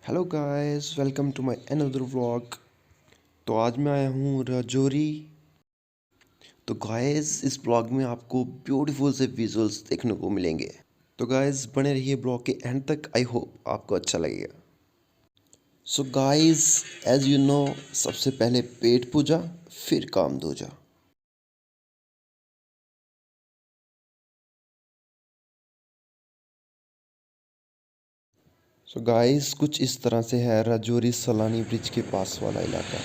Hello guys, welcome to my another vlog. तो आज मैं आया हूँ राजौरी। तो गाइस इस व्लॉग में आपको ब्यूटीफुल से विजुअल्स देखने को मिलेंगे। तो गाइस बने रहिए ब्लॉग के एंड तक। आई होप आपको अच्छा लगेगा। So guys, as you know, सबसे पहले पेट पूजा फिर काम दूजा। सो गाइस कुछ इस तरह से है राजौरी सलानी ब्रिज के पास वाला इलाका।